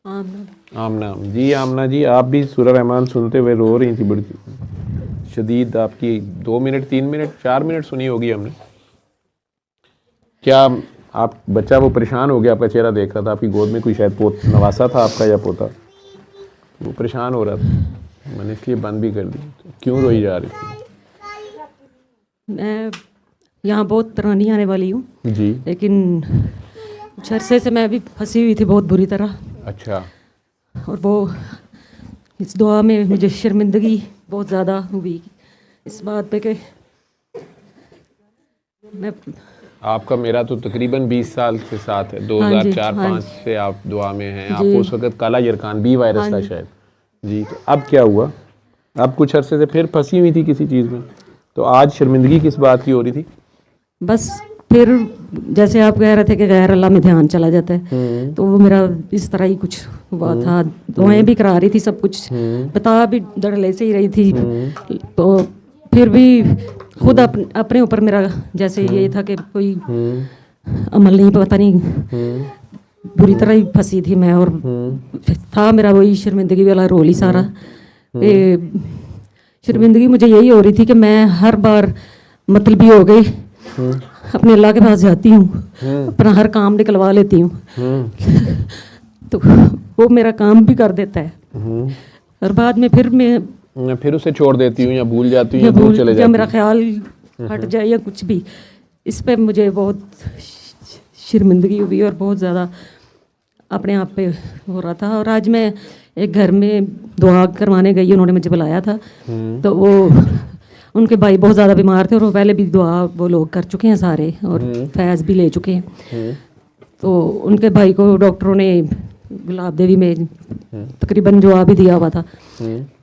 आमना जी, आमना जी, आप भी सूरह रहमान सुनते हुए रो रही थी बड़ी शदीद। आपकी 2 मिनट 3 मिनट 4 मिनट सुनी होगी हमने। क्या आप बच्चा वो परेशान हो गया, आपका चेहरा देख रहा था, आपकी गोद में कोई शायद नवासा था आपका या पोता, वो परेशान हो रहा था, मैंने इसलिए बंद भी कर दी। क्यों रोई जा रही थी? मैं यहाँ बहुत तरह नहीं आने वाली हूँ जी, लेकिन कुछ अरसे से मैं अभी फंसी हुई थी बहुत बुरी तरह। अच्छा, और वो इस दुआ में मुझे शर्मिंदगी बहुत ज़्यादा हुई इस बात पे कि मैं आपका मेरा तो तकरीबन 20 साल से साथ है, 2004-05 से आप दुआ में हैं। आपको उस वक्त काला यरकान बी वायरस था शायद जी। तो अब क्या हुआ? अब कुछ अरसे से फिर फंसी हुई थी किसी चीज़ में, तो आज शर्मिंदगी किस बात की हो रही थी? बस फिर जैसे आप कह रहे थे कि गैर अल्लाह में ध्यान चला जाता है, तो वो मेरा इस तरह ही कुछ हुआ था। दुआएं भी करा रही थी, सब कुछ बता भी धड़ल्ले से ही रही थी, तो फिर भी खुद अपने ऊपर मेरा जैसे ये था कि कोई अमल नहीं, पता नहीं बुरी तरह ही फंसी थी मैं। और था मेरा वही शर्मिंदगी वाला रोल ही सारा। शर्मिंदगी मुझे यही हो रही थी कि मैं हर बार मतलबी हो गई, अपने अल्लाह के पास जाती हूँ, अपना हर काम निकलवा लेती हूँ तो वो मेरा काम भी कर देता है और बाद में फिर मैं फिर उसे छोड़ देती हूँ या भूल जाती हूँ या दूर चले जाती हूँ, मेरा ख्याल हट जाए या कुछ भी। इस पे मुझे बहुत शर्मिंदगी हुई और बहुत ज़्यादा अपने आप पे हो रहा था। और आज मैं एक घर में दुआ करवाने गई, उन्होंने मुझे बुलाया था, तो वो उनके भाई बहुत ज़्यादा बीमार थे और वो पहले भी दुआ वो लोग कर चुके हैं सारे और फैज़ भी ले चुके हैं। तो उनके भाई को डॉक्टरों ने गुलाब देवी में तकरीबन दुआ भी दिया हुआ था,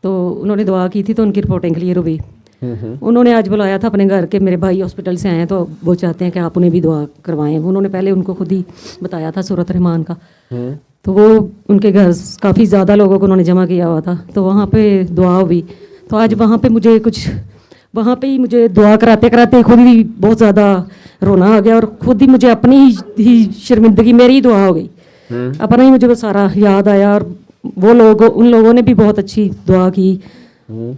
तो उन्होंने दुआ की थी तो उनकी रिपोर्टिंग क्लियर हुई। उन्होंने आज बुलाया था अपने घर के, मेरे भाई हॉस्पिटल से आए हैं तो वो चाहते हैं कि आप उन्हें भी दुआ करवाएं। उन्होंने पहले उनको खुद ही बताया था सूरत रहमान का, तो वो उनके घर काफ़ी ज़्यादा लोगों को उन्होंने जमा किया हुआ था, तो वहाँ पे दुआ हुई। तो आज वहाँ पे मुझे कुछ वहाँ पे ही मुझे दुआ कराते कराते खुद ही बहुत ज़्यादा रोना आ गया और खुद ही मुझे अपनी ही शर्मिंदगी, मेरी ही दुआ हो गई, अपना ही मुझे वो सारा याद आया। और वो लोग, उन लोगों ने भी बहुत अच्छी दुआ की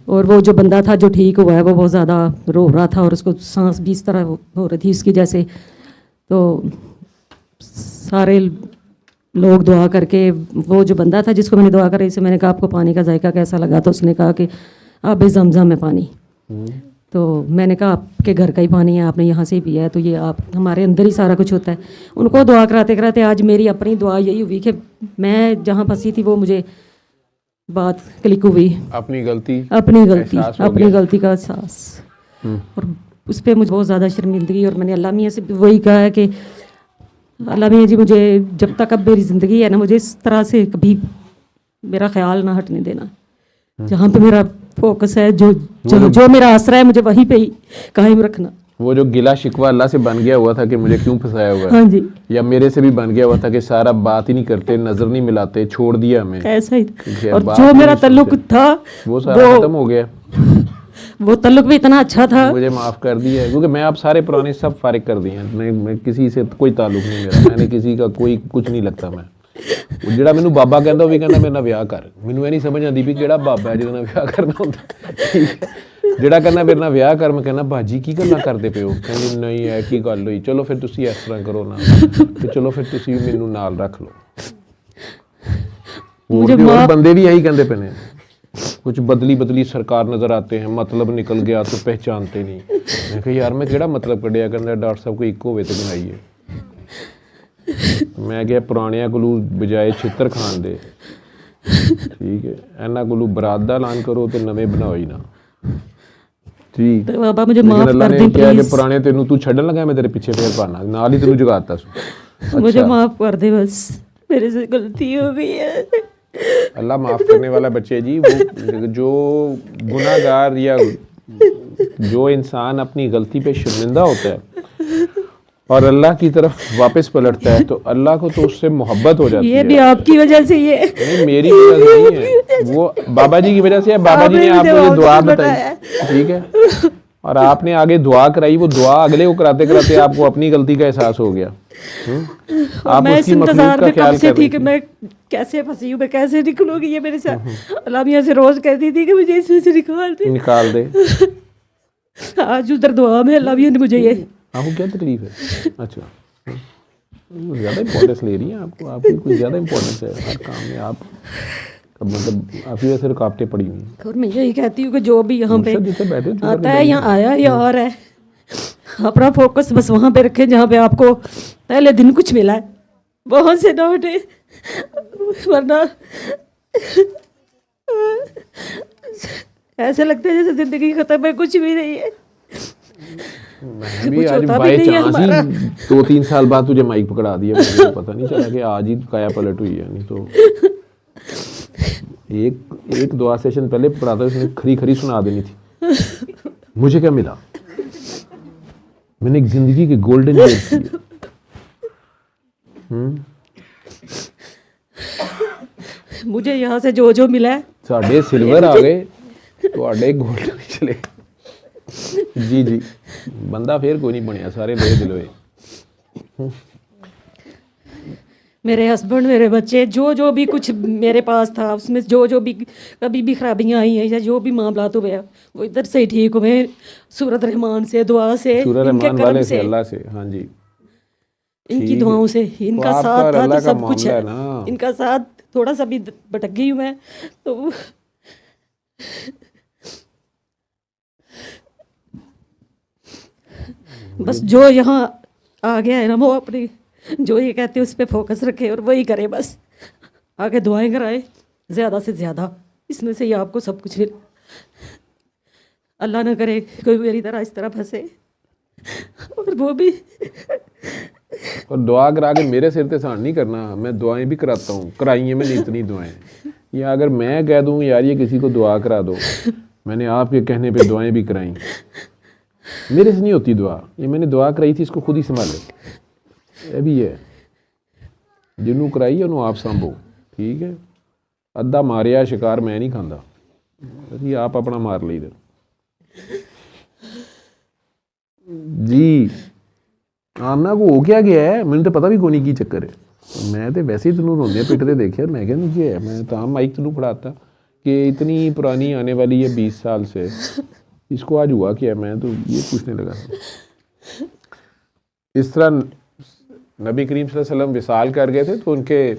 और वो जो बंदा था जो ठीक हुआ है वो बहुत ज़्यादा रो रहा था और उसको सांस भी इस तरह हो रही थी उसकी जैसे। तो सारे लोग दुआ करके, वो जो बंदा था जिसको मैंने दुआ कराई से मैंने कहा आपको पानी का जायका कैसा लगा, तो उसने कहा कि आप ज़मज़म है पानी। तो मैंने कहा आपके घर का ही पानी है, आपने यहाँ से ही पिया है, तो ये आप हमारे अंदर ही सारा कुछ होता है। उनको दुआ कराते कराते आज मेरी अपनी दुआ यही हुई कि मैं जहाँ फंसी थी वो मुझे बात क्लिक हुई, अपनी गलती का एहसास। और उस पर मुझे बहुत ज़्यादा शर्मिंदगी, और मैंने अल्लाह मियाँ से वही कहा है कि अल्लाह मियाँ जी मुझे जब तक अब मेरी ज़िंदगी है ना, मुझे इस तरह से कभी मेरा ख्याल ना हटने देना। जहाँ पे मेरा फोकस है, जो मेरा आसरा है, मुझे वहीं पे ही कायम रखना। वो जो गिला शिकवा अल्लाह से बन गया हुआ था कि मुझे क्यों फंसाया हुआ है, हाँ जी, या मेरे से भी बन गया हुआ था कि सारा बात ही नहीं करते, नजर नहीं मिलाते, छोड़ दिया हमें, ऐसा ही। और जो मेरा ताल्लुक था वो सारा खत्म हो गया। वो ताल्लुक भी इतना अच्छा था, मुझे माफ़ कर दिया है क्योंकि मैं आप सारे पुराने सब फारिग कर दिए हैं। मैं किसी से कोई ताल्लुक नहीं मेरा, मैंने किसी का कोई कुछ नहीं लगता। मैं ਜਿਹੜਾ ਮੈਨੂੰ ਬਾਬਾ ਕਹਿੰਦਾ ਉਹ ਵੀ ਕਹਿੰਦਾ ਮੇਰੇ ਨਾਲ ਵਿਆਹ ਕਰ, ਮੈਨੂੰ ਇਹ ਨਹੀਂ ਸਮਝ ਆਉਂਦੀ ਵੀ ਕਿਹੜਾ ਬਾਬਾ ਹੈ ਜਿਹਦੇ ਨਾਲ ਵਿਆਹ ਕਰਨਾ ਹੁੰਦਾ। ਠੀਕ ਹੈ, ਜਿਹੜਾ ਕਹਿੰਦਾ ਮੇਰੇ ਨਾਲ ਵਿਆਹ ਕਰ, ਮੈਂ ਕਹਿੰਦਾ ਬਾਜੀ ਕੀ ਗੱਲਾਂ ਕਰਦੇ ਪਏ ਹੋ, ਕਹਿੰਦੀ ਨਹੀਂ ਹੈ ਕੀ ਗੱਲ ਹੋਈ, ਚਲੋ ਫਿਰ ਤੁਸੀਂ ਇਸ ਤਰ੍ਹਾਂ ਕਰੋ ਨਾ, ਤੇ ਚਲੋ ਫਿਰ ਤੁਸੀਂ ਮੈਨੂੰ ਨਾਲ ਰੱਖ ਲਓ। ਹੋਰ ਬੰਦੇ ਵੀ ਇਹੀ ਕਹਿੰਦੇ ਪਏ ਨੇ, कुछ बदली बदली सरकार नज़र आते हैं, मतलब निकल गया तो पहचानते नहीं। मैं कहा यार मैं केड़ा मतलब कढ़िया, कहता डॉक्टर साहब कोई एक होवे तो बनाइए। मैं क्या पुरानिया कोलू बजाए छित्र खान दे, ठीक है, इन्हां कोलू बरात दा ऐलान करो तो नवे बनाओ ही ना। ठीक, तो बाबा मुझे माफ कर दे प्लीज। पुराने तेनू तू छड्डन लगा, मैं तेरे पीछे फिर पाना, नाल ही तेनू जगाता सु। अच्छा। मुझे माफ कर दे, बस मेरे से गलती हो गई है। अल्लाह माफ़ करने वाला बच्चे जी। वो जो गुनाहगार या जो इंसान अपनी गलती पे शर्मिंदा होता है और अल्लाह की तरफ वापस पलटता है, तो अल्लाह को तो उससे मोहब्बत हो जाती है। ये भी आपकी वजह से, ये नहीं मेरी वजह से नहीं है, वो बाबा जी की वजह से है। बाबा जी ने आपको दुआ बताई, ठीक है, और आपने आगे दुआ कराई, वो दुआ अगले को कराते कराते आपको अपनी गलती का एहसास हो गया। और आप मैं इस उसकी मखलूक इंतजार का में कब ख्याल से कर थी रही कि थी। मैं कैसे फंसी हूँ, मैं कैसे निकलूंगी। ये मेरे साथ अलामिया से रोज कहती थी कि मुझे इसमें से निकाल दे। निकाल दे। आज उधर दुआ में अलामिया ने मुझे ये आपको क्या तकलीफ है? अच्छा, ज़्यादा इम्पोर्टेंस ले रही हैं आपको, आपकी कुछ ज़्यादा इम्पोर्टेंस है हर काम में। आप मतलब आपकी वजह से रुकावटें पड़ी हुई हैं। और मैं यही कहती हूँ कि जो भी यहाँ पे मुर्शद जितने बैठे चुप आता करके है या बैठिए। आया या और है, अपना फोकस बस वहाँ पे रखें जहाँ पे आपको पहले दिन कुछ मिला है, वहाँ से ना हटे, वरना ऐसे लगता है जैसे जिंदगी खत्म है, कुछ भी नहीं है, मैं भी कुछ आज होता भी बाय नहीं है चांस हमारा। ही 2-3 साल बाद तुझे माइक पकड़ा दिया, मुझे तो पता नहीं चला कि आज ही काया पलट हुई है। नहीं तो एक दुआ सेशन पहले पढ़ाता उसने खरी खरी सुना देनी थी। मुझे क्या मिला? मैंने एक जिंदगी के गोल्डन ईयर किए। मुझे यहाँ से जो जो मिला है, साढ़े सिल्वर आ गए तो गोल्डन चले। जी जी, बंदा फिर कोई नहीं बनया, सारे लोहे दिलोए। मेरे हस्बैंड, मेरे बच्चे, जो जो भी कुछ मेरे पास था उसमें जो जो भी कभी भी खराबियां आई हैं या जो भी मामला हुए हैं वो इधर से ही ठीक हुए, सूरत रहमान से, दुआ से, सूरह इनके रहमान कर्म वाले से, से, अल्लाह से। हाँ जी, इनकी ठीक है। दुआओं से, इनका तो आपका साथ और था तो अल्लाह का सब कुछ मामला है। है ना। इनका साथ थोड़ा सा भी भटक गई हूँ मैं तो बस जो यहाँ आ गया है ना, वो अपनी जो ये कहते हैं उस पर फोकस रखे और वही करे बस। आगे दुआएं कराए ज़्यादा से ज़्यादा, इसमें से ही आपको सब कुछ मिले। अल्लाह ना करे कोई मेरी तरह इस तरह फंसे, और वो भी और दुआ करा के मेरे सिर पे सहन नहीं करना। मैं दुआएं भी कराता हूँ, कराई हैं मैंने इतनी दुआएं। या अगर मैं कह दूँ यार ये किसी को दुआ करा दो, मैंने आपके कहने पे दुआएं भी कराई। मेरे से नहीं होती दुआ, ये मैंने दुआ कराई थी, इसको खुद ही संभाले। ये भी है, जिन्हों कराई है उन्होंने आप संभो, ठीक है। अद्धा मारिया शिकार मैं नहीं खाता जी, आप अपना मार लीजिए जी। आमना को हो क्या गया है, मैंने तो पता भी कोई नहीं की चक्कर है। मैं तो वैसे ही तेनों रोंदे पिटते देखे, मैं क्या नहीं किया है। मैं तो माइक तेनों पढ़ाता कि इतनी पुरानी आने वाली है 20 साल से, इसको आज हुआ क्या? मैं तो ये पूछने लगा। इस तरह नबी करीम सल्लल्लाहु अलैहि वसल्लम विसाल कर गए थे तो उनके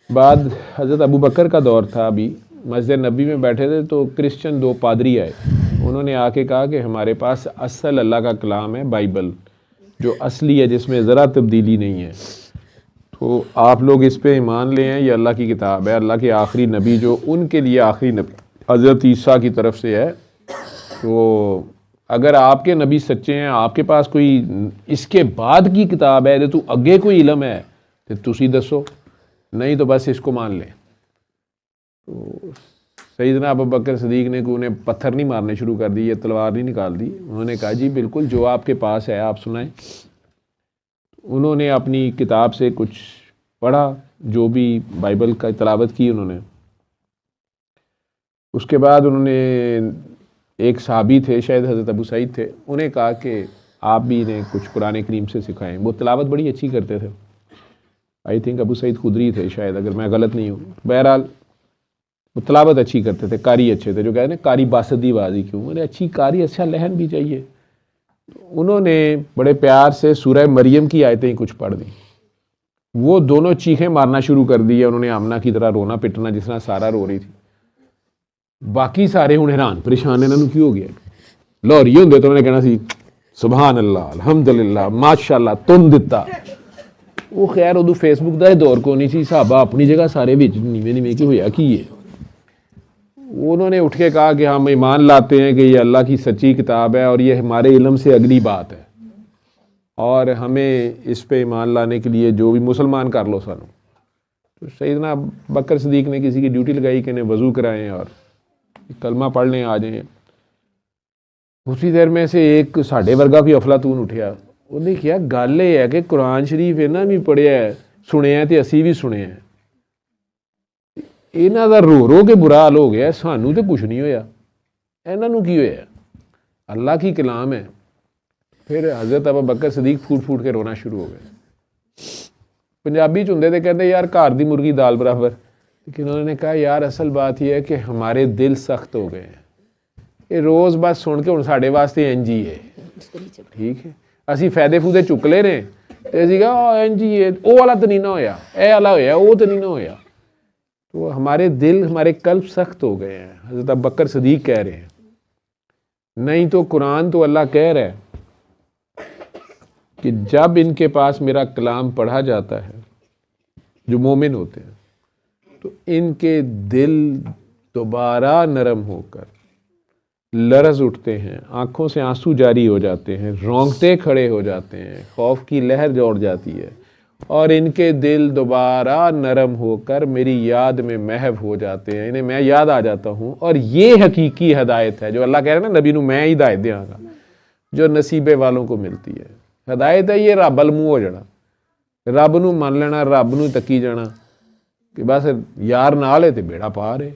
बाद हज़रत अबू बकर का दौर था। अभी मस्जिद नबी में बैठे थे तो क्रिश्चियन 2 पादरी आए। उन्होंने आके कहा कि हमारे पास असल अल्लाह का कलाम है, बाइबल जो असली है, जिसमें ज़रा तब्दीली नहीं है, तो आप लोग इस पे ईमान ले हैं। ये अल्लाह की किताब है, अल्लाह के आखिरी नबी जो उनके लिए आखिरी नबी हज़रत ईसा की तरफ से है। तो अगर आपके नबी सच्चे हैं, आपके पास कोई इसके बाद की किताब है तो अगे कोई इलम है तो तुसी दसो, नहीं तो बस इसको मान लें। तो सैयदना अबू बकर सदीक ने उन्हें पत्थर नहीं मारने शुरू कर दिए, तलवार नहीं निकाल दी। उन्होंने कहा जी बिल्कुल जो आपके पास है आप सुनाएं। उन्होंने अपनी किताब से कुछ पढ़ा, जो भी बाइबल का तिलावत की उन्होंने। उसके बाद उन्होंने, एक साहबी थे, शायद हज़रत अबू सईद थे, उन्हें कहा कि आप भी इन्हें कुछ कुरान करीम से सिखाएं। वो तिलावत बड़ी अच्छी करते थे। आई थिंक अबू सईद खुदरी थे शायद, अगर मैं गलत नहीं हूँ। बहरहाल वो तिलावत अच्छी करते थे, कारी अच्छे थे। जो कहते हैं कारी बासदी बाजी क्यों, मैंने अच्छी कारी, अच्छा लहन भी चाहिए। तो उन्होंने बड़े प्यार से सूरह मरियम की आयतें ही कुछ पढ़ दी। वो दोनों चीखें मारना शुरू कर दी। उन्होंने आमना की तरह रोना पिटना, जिस तरह सारा रो रही थी। बाकी सारे हूँ हैरान परेशान, इन्होंने की हो गया। लाहौरी होंगे तो उन्होंने कहना सी सुभान अल्लाह, अल्हम्दुलिल्लाह, माशाअल्लाह, तुम दिता। वो खैर उदू फेसबुक का दौर को नहीं सी, साहबा अपनी जगह सारे बिच नीवे नीवे कि होया की है। उन्होंने उठ के कहा कि हम ईमान लाते हैं कि ये अल्लाह की सच्ची किताब है और ये हमारे इल्म से अगली बात है, और हमें इस पे ईमान लाने के लिए जो भी मुसलमान कर लो सानू। तो सैयदना बकर सदीक ने किसी की ड्यूटी लगाई कि इन्हें वज़ू कराएं और कलमा पढ़ लें, आ जाएं। उसी देर में से एक साढ़े वर्गा भी अफलातून उठिया। उन्हें क्या गल ये है कि कुरान शरीफ इन्होंने भी पढ़िया है, सुनिया तो असी भी सुने हैं, इन्हों का रो रो के बुरा हाल हो गया, सानू तो कुछ नहीं होया, इन्हों की होया। अल्लाह की कलाम है, फिर हज़रत अबू बकर सदीक फूट फूट के रोना शुरू हो गए। पंजाबी च हुंदे ते कहते यार घर दी मुर्गी दाल बराबर, लेकिन उन्होंने कहा यार असल बात यह है कि हमारे दिल सख्त हो गए हैं, ये रोज़ बस सुन के हुण साडे वास्ते इंज ही है, ठीक है असी फायदे फूदे चुक ले ने ते असी कहा इंज ही है, वो वाला तो नहीं ना होया, ए वाला होया, वो तो नहीं ना होया। तो हमारे दिल हमारे कल्ब सख्त हो गए हैं। हज़रत अबू बकर सदीक कह रहे हैं, नहीं तो कुरान तो अल्लाह कह रहा है कि जब इनके पास मेरा कलाम पढ़ा जाता है, जो मोमिन होते हैं, तो इनके दिल दोबारा नरम होकर लरज उठते हैं, आंखों से आंसू जारी हो जाते हैं, रोंगटे खड़े हो जाते हैं, खौफ की लहर दौड़ जाती है और इनके दिल दोबारा नरम होकर मेरी याद में महव हो जाते हैं, इन्हें मैं याद आ जाता हूँ। और ये हकीकी हिदायत है जो अल्लाह कह रहे हैं ना, नबी नू मैं हिदायत देंगा, जो नसीबे वालों को मिलती है। हिदायत है ये रब अल मूंह हो जाना, रब नू मान लेना, रब नू तकी जाना कि बस यार नाल है तो बेड़ा पार है।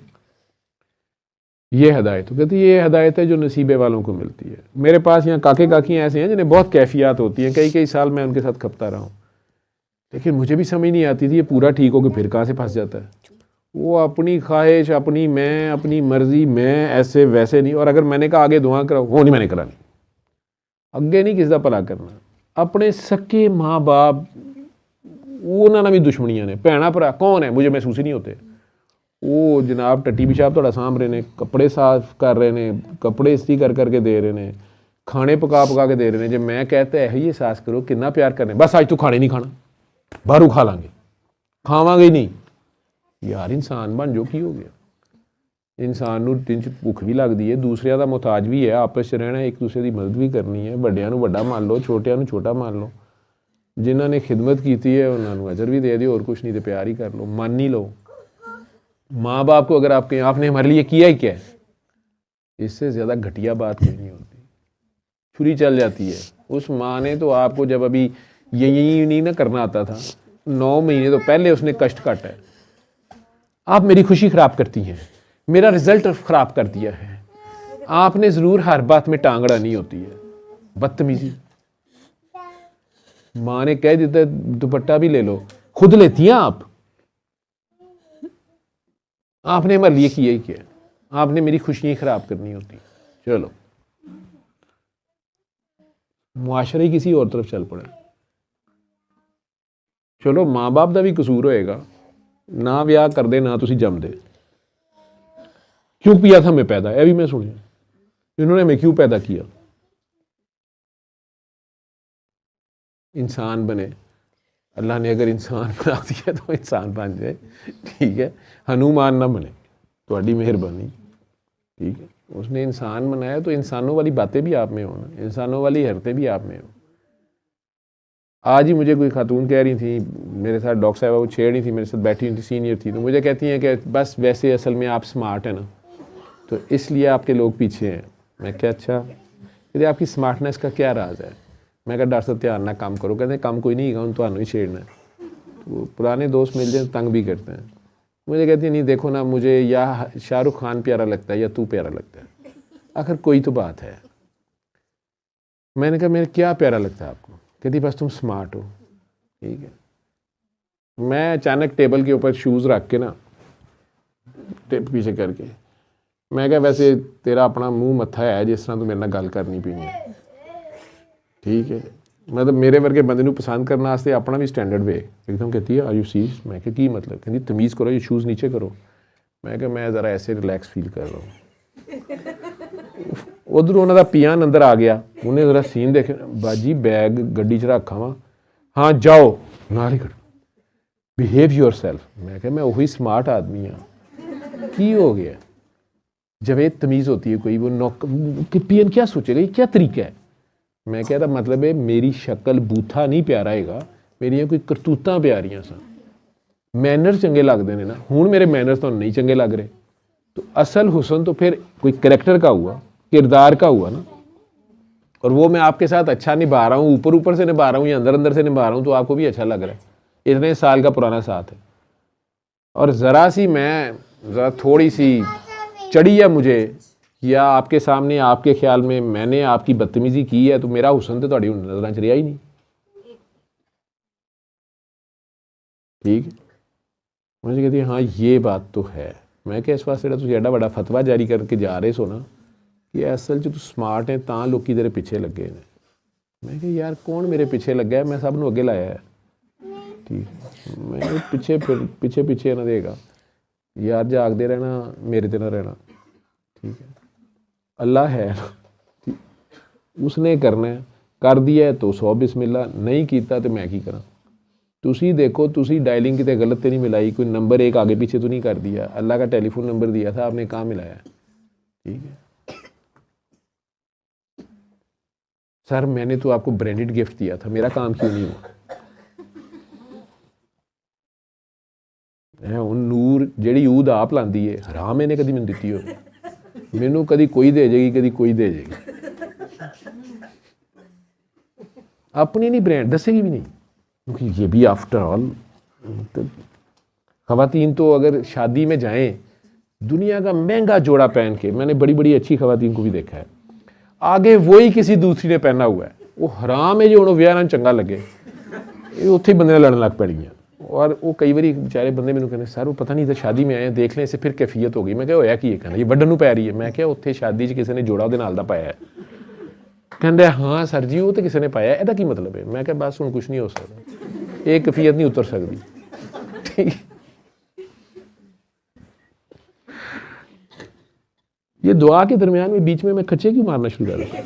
ये हिदायत तो कहती ये हिदायत है जो नसीबे वालों को मिलती है। मेरे पास यहाँ काके काकियाँ ऐसे हैं जिन्हें बहुत कैफियत होती हैं, कई कई साल मैं उनके साथ खपता रहा हूँ, लेकिन मुझे भी समझ नहीं आती थी ये पूरा ठीक हो के फिर कहाँ से फंस जाता है। वो अपनी ख्वाहिश, अपनी मैं, अपनी मर्जी, मैं ऐसे वैसे नहीं। और अगर मैंने कहा आगे दुआ कराओ, वो नहीं मैंने करानी, अगे नहीं किसी का भला करना। अपने सके माँ बाप उन्होंने भी दुश्मनियां ने, भैन भरा कौन है मुझे महसूस ही नहीं होते। वो जनाब टट्टी पिशाब थोड़ा सामभ रहे ने, कपड़े साफ कर रहे ने, कपड़े इस्त्री कर करके दे रहे ने, खाने पका पका के दे रहे ने। जब मैं कहता है ये एहसास करो कितना प्यार करने, बस आज तू खाने नहीं खाना, बाहरों खा लांगे, खावांगे ही नहीं। यार इंसान बन जो की हो गया। इंसान नूं दिन च भुख भी लगती है, दूसरिਆਂ ਦਾ ਮੁਹਤਾਜ भी है, आपस च रहना, एक दूसरे की मदद भी करनी है, ਵੱਡਿਆਂ ਨੂੰ ਵੱਡਾ मान लो, छोटिਆਂ ਨੂੰ छोटा मान लो, जिन्होंने खिदमत की है उन्होंने अजर भी दे दियो, और कुछ नहीं तो प्यार ही कर लो, मान ही लो। माँ बाप को अगर आपने हमारे लिए किया ही क्या है, इससे ज़्यादा घटिया बात कोई नहीं होती। छुरी चल जाती है। उस माँ ने तो आपको जब अभी यही नहीं ना करना आता था, 9 महीने तो पहले उसने कष्ट काटा है। आप मेरी खुशी ख़राब करती हैं, मेरा रिजल्ट ख़राब कर दिया है। आपने ज़रूर हर बात में टांग अड़ानी होती है, बदतमीजी। माँ ने कह देता दुपट्टा भी ले लो, खुद लेती हैं आप। आपने हमारे लिए किया ही क्या, आपने मेरी खुशियां ख़राब करनी होती। चलो मुआशरा ही किसी और तरफ चल पड़ा। चलो माँ बाप का भी कसूर होएगा, ना ब्याह कर दे ना तुसी जम दे। क्यों किया था मैं पैदा, यह भी मैं सुनिया, इन्होंने मैं क्यों पैदा किया। इंसान बने, अल्लाह ने अगर इंसान बना दिया तो इंसान बन जाए, ठीक है। हनुमान ना बने, थोड़ी मेहरबानी, ठीक है। उसने इंसान बनाया तो इंसानों वाली बातें भी आप में हो ना, इंसानों वाली हरकतें भी आप में हो। आज ही मुझे कोई खातून कह रही थी, मेरे साथ डॉक्टर साहब वो छेड़ रही थी, मेरे साथ बैठी हुई थी, सीनियर थी, तो मुझे कहती हैं कि बस वैसे असल में आप स्मार्ट हैं ना, तो इसलिए आपके लोग पीछे हैं। मैं क्या अच्छा, कहते आपकी स्मार्टनेस का क्या राज है। मैं कहा डॉक्टर साहब ध्यान ना काम करो। कहते काम कोई नहीं है, उन तो ही छेड़ना है। तो पुराने दोस्त मिल जाए तंग भी करते हैं। मुझे कहती है नहीं देखो ना, मुझे या शाहरुख खान प्यारा लगता है या तू प्यारा लगता है, आखिर कोई तो बात है। मैंने कहा मेरे क्या प्यारा लगता है आपको। कहती बस तुम स्मार्ट हो, ठीक है। मैं अचानक टेबल के ऊपर शूज़ रख के ना, टेप पीछे करके, मैं कहा वैसे तेरा अपना मुंह मत्था है जिस तरह तू मेरे नाल गल करनी पीनी है, ठीक है। मतलब मेरे वर्गे बंदे नूं पसंद करने वास्ते अपना भी स्टैंडर्ड वे। एकदम कहती है आर यू सीरियस। मैं क्या की मतलब, कहती तमीज़ करो, ये शूज़ नीचे करो। मैं क्या मैं ज़रा ऐसे रिलैक्स फील कर रहा हूँ। उधर उन्होंने पियान अंदर आ गया, उन्हें ज़रा सीन देखे, बाजी बैग गड्डी च रखा वा, हाँ जाओ नाल ही कर, बिहेव योर सेल्फ। मैं क्या मैं वही स्मार्ट आदमी हाँ, की हो गया। जब ये तमीज़ होती है कोई, वो नौक कि पियन क्या सोचेगा, ये क्या तरीका है। मैं कहता मतलब है मेरी शक्ल बूथा नहीं प्यारा हैगा, मेरिया कोई करतूतां प्यारियां सन, मैनर चंगे लगते हैं ना। हुण मेरे मैनर तो नहीं चंगे लग रहे, तो असल हुसन तो फिर कोई करैक्टर का हुआ, किरदार का हुआ ना। और वो मैं आपके साथ अच्छा निभा रहा हूँ, ऊपर ऊपर से निभा रहा हूँ या अंदर अंदर से निभा रहा हूँ, तो आपको भी अच्छा लग रहा है। इतने साल का पुराना साथ है, और ज़रा सी मैं ज़रा थोड़ी सी चढ़ी है मुझे या आपके सामने आपके ख्याल में मैंने आपकी बदतमीजी की है तो मेरा हुस्न तो ਤੁਹਾਡੀ नजर च रहा ही नहीं। ठीक है, मुझे कहती है हाँ ये बात तो है। मैं क्या इस वास्ते तुम एडा बड़ा फतवा जारी करके जा रहे सो ना कि असल च तू स्मार्ट है तां लोकी तेरे पिछे लगे ने। मैं क्या यार कौन मेरे पिछे लगा है, मैं सब नूं अगे लाया है। ठीक, मैं पिछे पिछे पिछे ना देगा यार, जागते रहना मेरे ते ना रहना। ठीक है, अल्लाह है ठीक, उसने करना है, कर दिया है तो 100 बिस्मिल्लाह, नहीं किया तो मैं की करा। तुसी देखो तुसी डायलिंग कितने गलत तो नहीं मिलाई, कोई नंबर एक आगे पीछे तो नहीं कर दिया। अल्लाह का टेलीफोन नंबर दिया था, आपने कहाँ मिलाया। ठीक है सर, मैंने तो आपको ब्रांडेड गिफ्ट दिया था, मेरा काम क्यों नहीं हुआ। ਹੁਣ ਨੂਰ ਜਿਹੜੀ ਊਦ ਆਪ ਲਾਂਦੀ ਏ ਹਰਾਮ ਇਹਨੇ ਕਦੀ ਮੈਨੂੰ ਦਿੱਤੀ ਹੋਵੇ। ਮੈਨੂੰ ਕਦੀ ਕੋਈ ਦੇ ਜਾਏਗੀ, ਕਦੀ ਕੋਈ ਦੇ ਜਾਏਗੀ, अपनी नहीं ब्रांड दसेगी भी नहीं, क्योंकि ये भी आफ्टर ऑल ख़वातीन तो अगर शादी में जाएं दुनिया का महंगा जोड़ा पहन के, मैंने बड़ी बड़ी अच्छी ख़वातीन को भी देखा है, आगे वही किसी दूसरी ने पहना हुआ है, वो हराम है जो उन्होंने विआह चंगा लगे, ये उत्थे बंदे लड़न लग पैणगियां। और वो कई बार बेचारे बंदे मैंने कहने सर वो पता नहीं था शादी में आए हैं देख लें इसे फिर कैफियत हो गई। मैं क्या होया कि कहना ये वड्डन नूं पै रही है। मैं क्या उत्थे शादी च किसी ने जोड़ा ਉਹਦੇ ਨਾਲ ਦਾ पाया है। कहते हाँ सर जी वो तो किसी ने पाया, ਇਹਦਾ ਕੀ मतलब है। मैं क्या बस हुण कुछ नहीं हो सकता, ये कैफियत नहीं उतर सकती। ठीक, ये दुआ के दरमियान में बीच में मैं खच्चे क्यों मारना शुरू कर दिया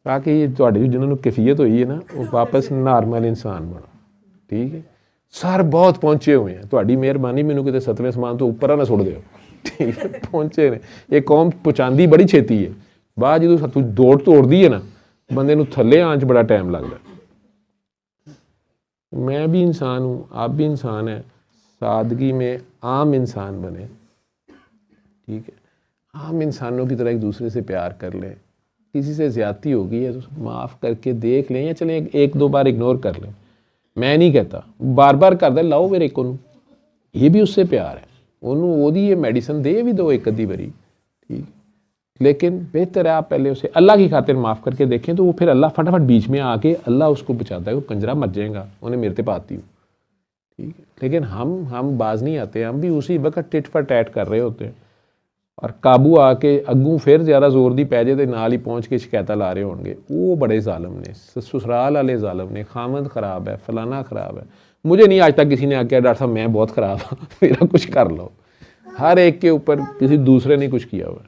ताकि ये ਤੁਹਾਡੇ जिन्होंने कैफियत हुई है ना वो वापस नॉर्मल इंसान बनो। ठीक है सर बहुत पहुंचे हुए हैं, ਤੁਹਾਡੀ ਮਿਹਰਬਾਨੀ ਮੈਨੂੰ ਕਿਤੇ 7ਵੇਂ ਸਮਾਨ ਤੋਂ ਉੱਪਰ ਨਾ ਸੁੱਟ ਦਿਓ। ठीक है पहुंचे ने, ये कौम पहुँचाती बड़ी छेती है, बाद जो तू दौड़ तोड़ती है ना बंदे नूं थल्ले आने बड़ा टाइम लगता। मैं भी इंसान हूँ, आप भी इंसान है, सादगी में आम इंसान बने। ठीक है, आम इंसानों की तरह एक दूसरे से प्यार कर लें, किसी से ज़्यादती होगी है तो माफ़ करके देख लें, या चलें एक दो बार इग्नोर कर लें। मैं नहीं कहता बार बार कर दे, लाओ मेरे को, ये भी उससे प्यार है, उन्होंने ओदी ये मेडिसिन दे भी दो एक अद्धी बारी। ठीक, लेकिन बेहतर है आप पहले उसे अल्लाह की खातिर माफ़ करके देखें, तो वो फिर अल्लाह फटाफट बीच में आके अल्लाह उसको बचाता है। वो कंजरा मर जाएगा, उन्हें मेरे ते पाती हूँ। ठीक है, लेकिन हम बाज नहीं आते, हम भी उसी वक्त टिट फॉर टैट कर रहे होते हैं, और काबू आके अगू फिर ज़्यादा जोर दी पै जाए तो नाल ही पहुँच के शिकायत ला रहे होंगे। वो बड़े जालम ने, ससुराल वाले जालम ने, खामद ख़राब है, फलाना ख़राब है। मुझे नहीं आज तक किसी ने आके डॉक्टर साहब मैं बहुत ख़राब हूँ मेरा कुछ कर लो। हर एक के ऊपर किसी दूसरे ने कुछ किया हुआ है,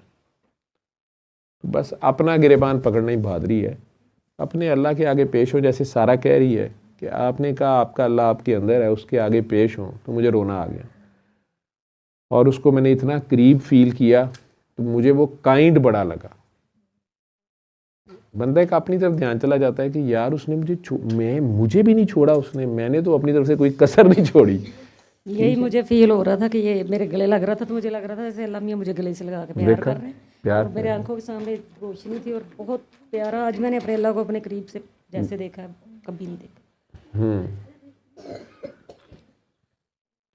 बस अपना गिरेबान पकड़ना ही बहादुरी है। अपने अल्लाह के आगे पेश हो, जैसे सारा कह रही है कि आपने कहा आपका अल्लाह आपके अंदर है, उसके आगे पेश हो, तो मुझे रोना आ गया। और उसको मैंने इतना करीब फील किया तो मुझे वो काइंड बड़ा लगा। बंदा एक अपनी तरफ ध्यान चला जाता है कि यार उसने मुझे भी नहीं छोड़ा उसने, मैंने तो अपनी तरफ से कोई कसर नहीं छोड़ी। यही मुझे फील हो रहा था कि ये मेरे गले लग रहा था, तो मुझे लग रहा था जैसे अल्लाह मियां मुझे गले से लगा के प्यार कर रहे हैं। प्यार और मेरे आंखों के सामने रोशनी थी और बहुत प्यारा। आज मैंने अपने अल्लाह को अपने करीब से जैसे देखा कभी नहीं देखा।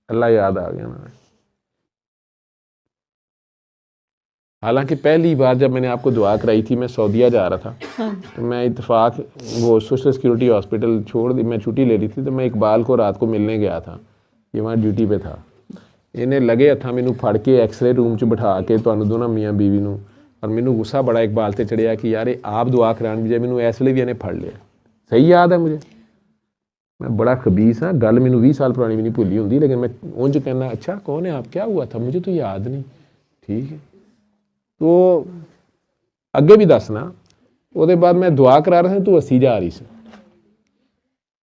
अल्लाह याद आ गया ना। हालांकि पहली बार जब मैंने आपको दुआ कराई थी मैं सऊदीया जा रहा था। हाँ। तो मैं इत्तेफाक वो सोशल सिक्योरिटी हॉस्पिटल छोड़ दी, मैं छुट्टी ले ली थी, तो मैं इकबाल को रात को मिलने गया था, ये वहाँ ड्यूटी पे था। इन्हें लगे हथा मैनू फड़ के एक्सरे रूम च बिठा के तुहानूं दोनों मियाँ बीवी नूं, और मैनू गुस्सा बड़ा इकबाल ते चढ़िया कि यार आप दुआ कराने बजाय मैनू इस वे भी इन्हें फड़ लिया। सही याद है मुझे, मैं बड़ा खबीस हाँ, गल मैनू 20 साल पुरानी भी नहीं भुली होंगी, लेकिन मैं उंज कहना अच्छा कौन है आप, क्या हुआ था, मुझे तो याद नहीं। ठीक है, तो अगे भी दसना। उसके बाद मैं दुआ करा रहा था, तू हसी जा रही सी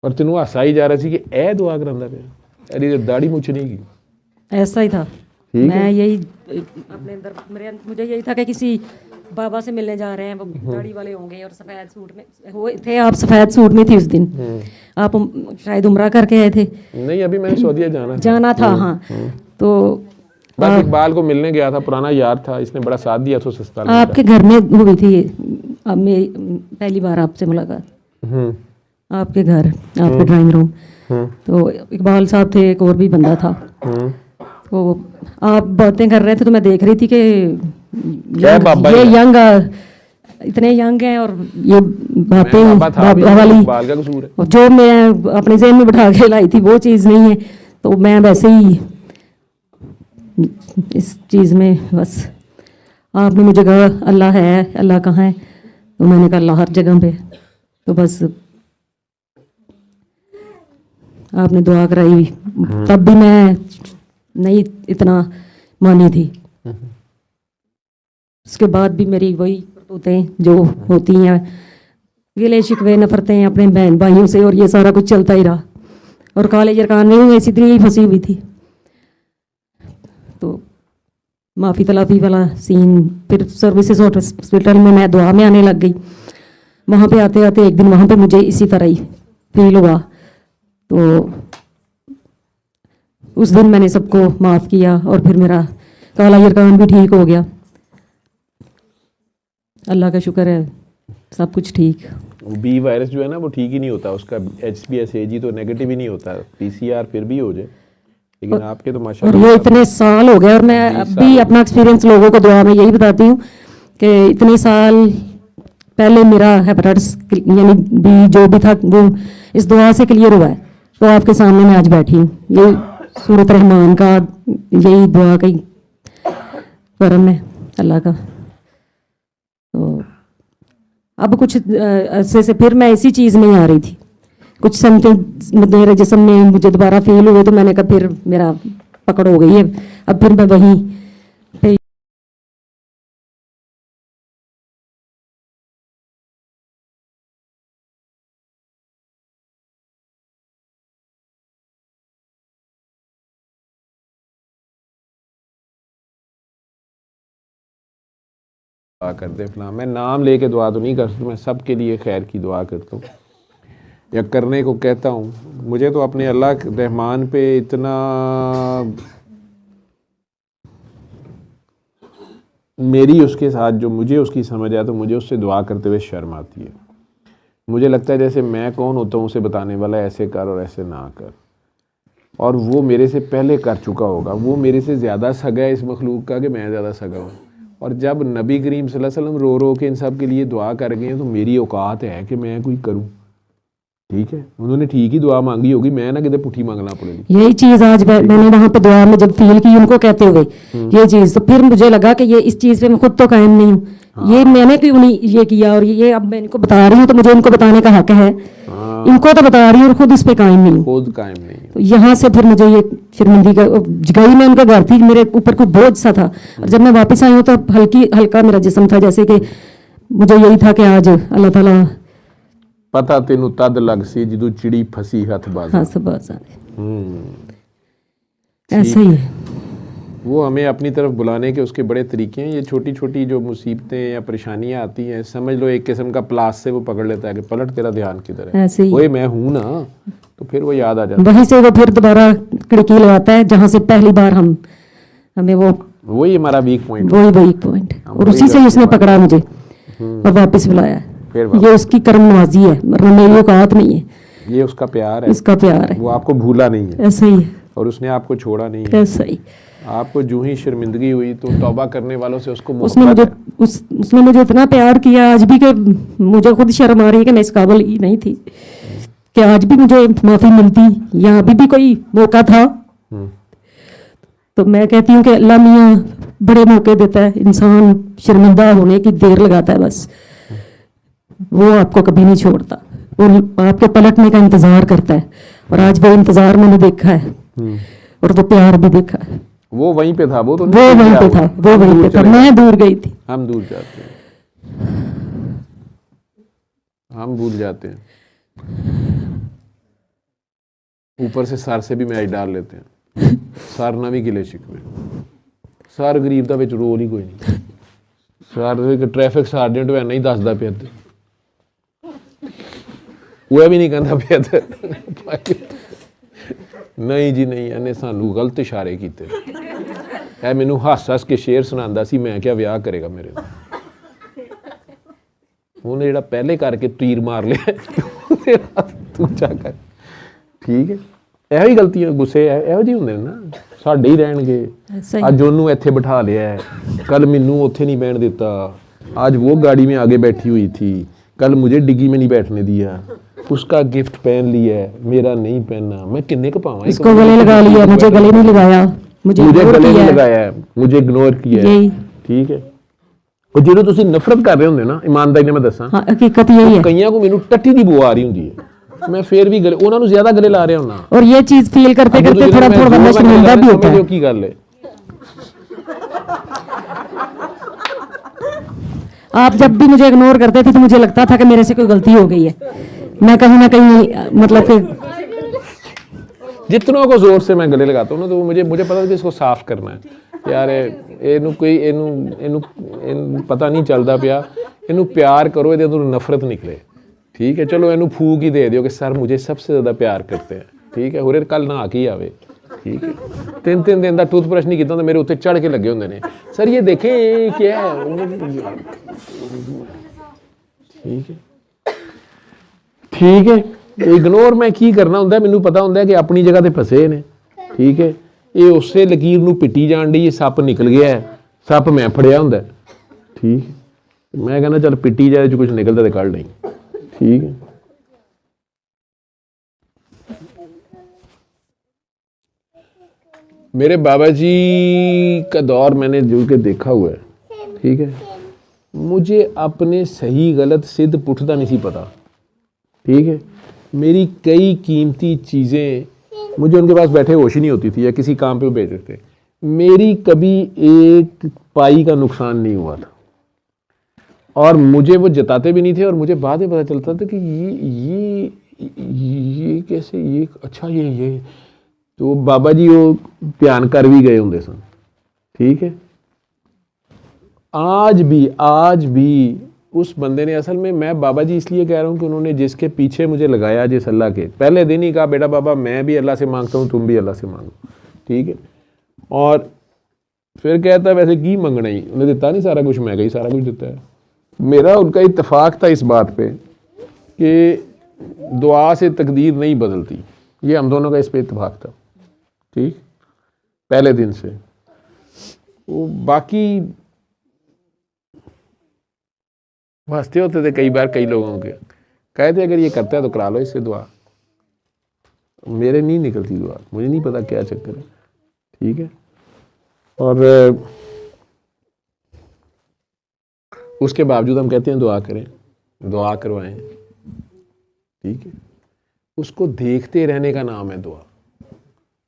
और तेनू हासा ही जा रहा सी कि ए दुआ करांदा पिया, अरे दाढ़ी मुछ नहीं की। ऐसा ही था, मैं यही अपने अंदर मुझे यही था कि किसी बाबा से मिलने जा रहे हैं, वो दाढ़ी वाले होंगे और सफ़ेद सूट में वो थे। आप सफ़ेद सूट में थी उस दिन, आप शायद उम्रा करके आए थे। नहीं, अभी मैंने सऊदीया जाना था। हाँ, तो बस इकबाल को मिलने गया था, पुराना यार था, इसने बड़ा साथ दिया तो सस्ता लगा। आपके घर में हुई थी अब मेरी पहली बार आपसे मुलाकात, आपके घर, आपके ड्राइंग रूम। तो इकबाल साहब थे, एक और भी बंदा था, तो आप बातें कर रहे थे तो मैं देख रही थी कि क्या बाबा ये ही है? यंग इतने यंग हैं और ये बातें मैं बाबा था भी बाबा वाली, बाल का कसूर है। और जो मैं अपने ज़हन में बिठा के लाई थी वो चीज़ नहीं है। तो मैं वैसे ही इस चीज़ में बस, आपने मुझे कहा अल्लाह है, अल्लाह कहाँ है, तो मैंने कहा अल्लाह हर जगह पे। तो बस आपने दुआ कराई, तब भी मैं नहीं इतना मानी थी। उसके बाद भी मेरी वही करतूतें जो होती हैं, गिले शिकवे नफरतें अपने बहन भाइयों से, और ये सारा कुछ चलता ही रहा। और कॉलेज अरकान में भी इसी तरह ही फंसी हुई थी। तो माफ़ी तलाफी वाला सीन, फिर सर्विसेज हॉस्पिटल में मैं दुआ में आने लग गई। वहाँ पे आते आते एक दिन वहाँ पे मुझे इसी तरह ही फील हुआ। तो उस दिन मैंने सबको माफ़ किया और फिर मेरा काला यरकान भी ठीक हो गया। अल्लाह का शुक्र है, सब कुछ ठीक। वो बी वायरस जो है ना वो ठीक ही नहीं होता, उसका HBsAg तो नेगेटिव ही नहीं होता, PCR फिर भी हो जाए, लेकिन आपके तो और माशाल्लाह। ये इतने साल हो गए, और मैं 20 अब साल भी हो अपना एक्सपीरियंस लोगों को दुआ में यही बताती हूँ कि इतने साल पहले मेरा हेपेटाइटिस यानी बी जो भी था वो इस दुआ से क्लियर हुआ है। तो आपके सामने मैं आज बैठी हूँ, ये सूरत रहमान का यही दुआ का ही करम है अल्लाह का। तो अब कुछ अरसे से फिर मैं इसी चीज़ में ही आ रही थी, कुछ समथिंग मेरे जिस्म में मुझे दोबारा फील हुए, तो मैंने कहा फिर मेरा पकड़ हो गई है, अब फिर मैं वहीं पे दुआ करते फलां, मैं नाम लेके दुआ तो नहीं करता, मैं सबके लिए खैर की दुआ करता हूँ या करने को कहता हूँ। मुझे तो अपने अल्लाह रहमान पे इतना मेरी उसके साथ जो मुझे उसकी समझ आया, तो मुझे उससे दुआ करते हुए शर्म आती है। मुझे लगता है जैसे मैं कौन होता हूँ उसे बताने वाला, ऐसे कर और ऐसे ना कर, और वो मेरे से पहले कर चुका होगा। वो मेरे से ज़्यादा सगा है इस मखलूक का कि मैं ज़्यादा सगा हूँ। और जब नबी करीम सल्लल्लाहु अलैहि वसल्लम रो रो के इन सब के लिए दुआ कर गए हैं, तो मेरी औकात है कि मैं कोई करूँ? ठीक है, उन्होंने ठीक ही दुआ मांगी होगी, मैं ना कितने पुठी मांगना पड़ेगी। यही चीज़ आज मैंने वहाँ पे दुआ में जब फील की उनको कहते हुए ये चीज़, तो फिर मुझे लगा कि ये इस चीज़ पे मैं खुद तो कायम नहीं हूँ। ये मैंने क्यों नहीं ये किया, और ये अब मैं इनको बता रही हूँ तो मुझे इनको बताने का हक है। इनको तो बता रही हूँ और खुद इस पे कायम नहीं हूँ। खुद कायम नहीं है। तो यहाँ से फिर मुझे ये शर्मिंदगी का गई, मैं उनका घर थी, मेरे ऊपर कोई बोझ सा था, और जब मैं वापस आई हूँ तो हल्का मेरा जिस्म था, जैसे कि मुझे यही था कि आज अल्लाह ताला पता तेनू तद लग सी जदों चिड़ी फसी हथ बाज़। हाँ सब ऐसे ही है। वो हमें अपनी तरफ बुलाने के उसके बड़े तरीके हैं। ये छोटी छोटी जो मुसीबतें या परेशानियां आती हैं, समझ लो एक किस्म का प्लास से वो पकड़ लेता है कि पलट तेरा ध्यान किधर है, ऐसे ही वही मैं हूं ना, तो फिर वो याद आ जाता है। वहीं से वो फिर दोबारा खिड़की लगाता है जहाँ से पहली बार हमें वही हमारा वीक पॉइंट, वही पॉइंट, और उसी से उसने पकड़ा मुझे और वापस बुलाया। ये उसकी कर्म नवाजी है, वरना मेरी औकात नहीं है। ये उसका प्यार है, इसका प्यार है। वो आपको भूला नहीं है, ऐसा ही है, और उसने आपको छोड़ा नहीं है। ऐसा ही। आपको जो ही शर्मिंदगी हुई तो तौबा करने वालों से उसको उसने मुझे इतना प्यार किया आज भी कि मुझे खुद शर्म आ रही है कि मैं इस काबिल ही नहीं थी कि आज भी मुझे माफ़ी मिलती, या अभी भी कोई मौका था। तो मैं कहती हूँ कि अल्लाह मियाँ बड़े मौके देता है, इंसान शर्मिंदा होने की देर लगाता है बस, वो आपको कभी नहीं छोड़ता, वो आपके पलटने का इंतज़ार करता है। और आज वो इंतज़ार मैंने देखा है, और वो प्यार भी देखा है। वो वहीं पे था, वो वहीं पे था, वो वहीं पे था, मैं दूर गई थी। हम दूर जाते हैं, हम भूल जाते हैं, ऊपर से सर से भी मैच डाल लेते हैं। सर ना भी गिले शिकवे, सर गरीब का विच रोल ही कोई नहीं। सर ट्रैफिक सार्जेंट वह नहीं दसदा पिया, वह भी नहीं कहता पिया नहीं जी नहीं, इन्हें सानू गलत इशारे किए। है मैनू हस हस के शेर सुनांदा सी, मैं क्या विआह करेगा मेरे उन्हें जेड़ा पहले करके तीर मार लिया तू चा कर। ठीक है, ਇਹੋ ਹੀ ਗਲਤੀਆਂ ਗੁੱਸੇ ਇਹੋ ਜਿਹੇ ਹੁੰਦੇ ਨੇ ਨਾ। ਸਾਡੇ ਹੀ ਰਹਿਣਗੇ। सही ਅੱਜ ਉਹਨੂੰ ਇੱਥੇ ਬਿਠਾ ਲਿਆ ਹੈ, कल ਮੈਨੂੰ ਉੱਥੇ नहीं बैठ देता, आज वो गाड़ी में आगे बैठी हुई थी, कल मुझे डिग्गी में नहीं बैठने दिया, उसका गिफ्ट पहन लिया है, मेरा नहीं पहनना। मैं किन्ने को पावां? इसको गले लगा लिया, मुझे गले नहीं लगाया, मुझे मुझे ignore गले किया नहीं है। लगाया है, मुझे इग्नोर किया है। यही ठीक है। और ਜਦੋਂ ਤੁਸੀਂ ਨਫ਼ਰਤ ਕਰ ਰਹੇ ਹੁੰਦੇ ਨਾ, ਇਮਾਨਦਾਰੀ ਨਾਲ ਮੈਂ ਦੱਸਾਂ, हाँ हकीकत यही है। ਕਈਆਂ ਕੋ ਮੈਨੂੰ ਟੱਟੀ ਦੀ ਬੂ ਆ ਰਹੀ ਹੁੰਦੀ ਹੈ, मैं फिर भी गले ਉਹਨਾਂ ਨੂੰ ਜ਼ਿਆਦਾ ਗਲੇ ਲਾ ਰਿਹਾ ਹੁੰਨਾ। और ये चीज फील करते करते थोड़ा थोड़ा बंदा शर्मिंदा भी होता है। ਕੀ ਗੱਲ ਹੈ? आप जब भी मुझे इग्नोर करते थे तो मुझे लगता था कि मेरे से कोई गलती हो गई है, मैं कहीं ना कहीं मतलब कि जितनों को जोर से मैं गले लगाता हूँ ना, तो मुझे पता है कि इसको साफ करना है यार। ਇਹਨੂੰ ਕੋਈ ਇਹਨੂੰ ਪਤਾ ਨਹੀਂ ਚੱਲਦਾ ਪਿਆ, ਇਹਨੂੰ ਪਿਆਰ ਕਰੋ, ਇਹਦੇ ਅੰਦਰੋਂ ਨਫ਼ਰਤ ਨਿਕਲੇ। ठीक है, चलो ਇਹਨੂੰ फूक ही दे दियो कि सर मुझे सबसे ज़्यादा प्यार करते हैं। ठीक है, होरे कल नहा के ही आवे। ठीक है, 3 दिन का टूथब्रश नहीं किया, मेरे उत्ते चढ़ के लगे होंगे ने, सर ये देखें क्या है। ठीक है, ठीक है, इग्नोर मैं की करना होंगे, मैनू पता होंगे कि अपनी जगह ते फसे ने। ठीक है, ये उस लकीर नू पिटी जान डी, सप निकल गया है, सप मैं फड़िया होंगे। ठीक है, मैं कहना चल पिटी जाए, जो कुछ निकलता तो कल नहीं। ठीक है, मेरे बाबा जी का दौर मैंने जो के देखा हुआ है। ठीक है, मुझे अपने सही गलत सिद्ध पुठदा नहीं सी पता। ठीक है, मेरी कई कीमती चीज़ें मुझे उनके पास बैठे होश ही नहीं होती थी, या किसी काम पे वो भेज देते, मेरी कभी एक पाई का नुकसान नहीं हुआ था, और मुझे वो जताते भी नहीं थे। और मुझे बाद में पता चलता था कि ये कैसे, ये अच्छा, ये तो बाबा जी वो ध्यान कर भी गए होंगे सन। ठीक है, आज भी उस बंदे ने, असल में मैं बाबा जी इसलिए कह रहा हूँ कि उन्होंने जिसके पीछे मुझे लगाया, जिस अल्लाह के, पहले दिन ही कहा बेटा बाबा मैं भी अल्लाह से मांगता हूँ, तुम भी अल्लाह से मांगो। ठीक है, और फिर कहता वैसे की मंगना ही, उन्हें दिता नहीं सारा कुछ, मैं ही सारा कुछ दिता है। मेरा उनका इत्तेफाक था इस बात पे कि दुआ से तकदीर नहीं बदलती, ये हम दोनों का इस पे इत्तेफाक था। ठीक, पहले दिन से। वो बाकी हंसते होते थे कई बार, कई लोगों के कहते अगर ये करता है तो करा लो इससे दुआ, मेरे नहीं निकलती दुआ, मुझे नहीं पता क्या चक्कर है। ठीक है, और उसके बावजूद हम कहते हैं दुआ करें, दुआ करवाएं। ठीक है, उसको देखते रहने का नाम है दुआ,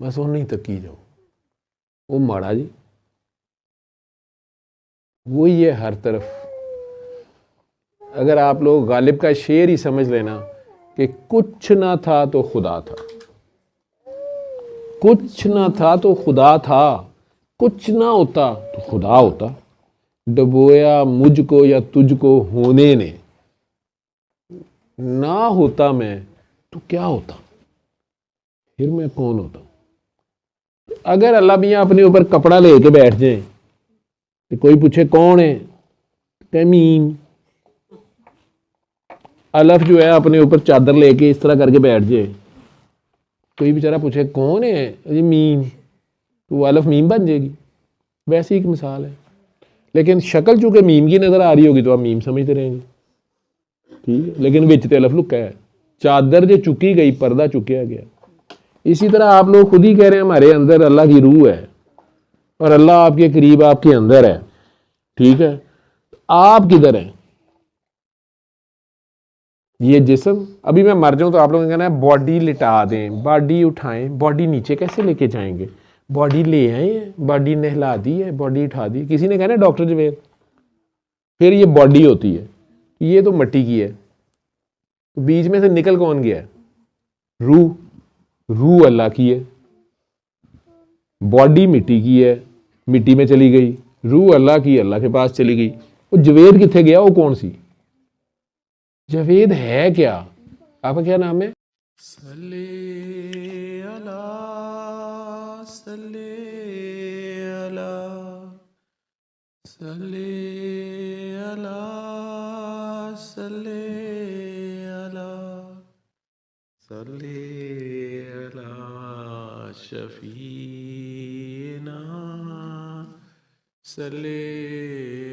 बस वो नहीं तकी जाओ, वो माड़ा जी वो ही है हर तरफ। अगर आप लोग गालिब का शेर ही समझ लेना कि कुछ ना था तो खुदा था, कुछ ना था तो खुदा था, कुछ ना होता तो खुदा होता, डबोया मुझको या तुझको होने ने, ना होता मैं तो क्या होता, फिर मैं कौन होता। अगर अल्लाह मियाँ अपने ऊपर कपड़ा लेके बैठ जाए तो कोई पूछे कौन है, तो मीम, अलफ जो है अपने ऊपर चादर लेके इस तरह करके बैठ जाए, कोई बेचारा पूछे कौन है, ये मीम, तो वो अलफ मीम बन जाएगी। वैसी एक मिसाल है, लेकिन शक्ल चूंकि मीम की नज़र आ रही होगी तो आप मीम समझते रहेंगे। ठीक है, लेकिन विच ते अलफ लुका है, चादर जो चुकी गई, पर्दा चुकया गया। इसी तरह आप लोग खुद ही कह रहे हैं हमारे अंदर अल्लाह की रूह है, और अल्लाह आपके करीब आपके अंदर है। ठीक है, आप किधर हैं? ये जिस्म, अभी मैं मर जाऊं तो आप लोगों ने कहना है बॉडी लिटा दें, बॉडी उठाएं, बॉडी नीचे कैसे लेके जाएंगे, बॉडी ले आए हैं, बॉडी नहला दी है, बॉडी उठा दी, किसी ने कहना है डॉक्टर जवेद। फिर ये बॉडी होती है, ये तो मिट्टी की है, तो बीच में से निकल कौन गया है? रूह, रूह अल्लाह की है, बॉडी मिट्टी की है, मिट्टी में चली गई, रूह अल्लाह की, अल्लाह के पास चली गई। वो जवेद किथे गया, वो कौन सी जवेद है? क्या आपका क्या नाम है? सल्ले अला, सल्ले अला, सल्ले अला, सल्ले अला, सल्ले अला शफी सले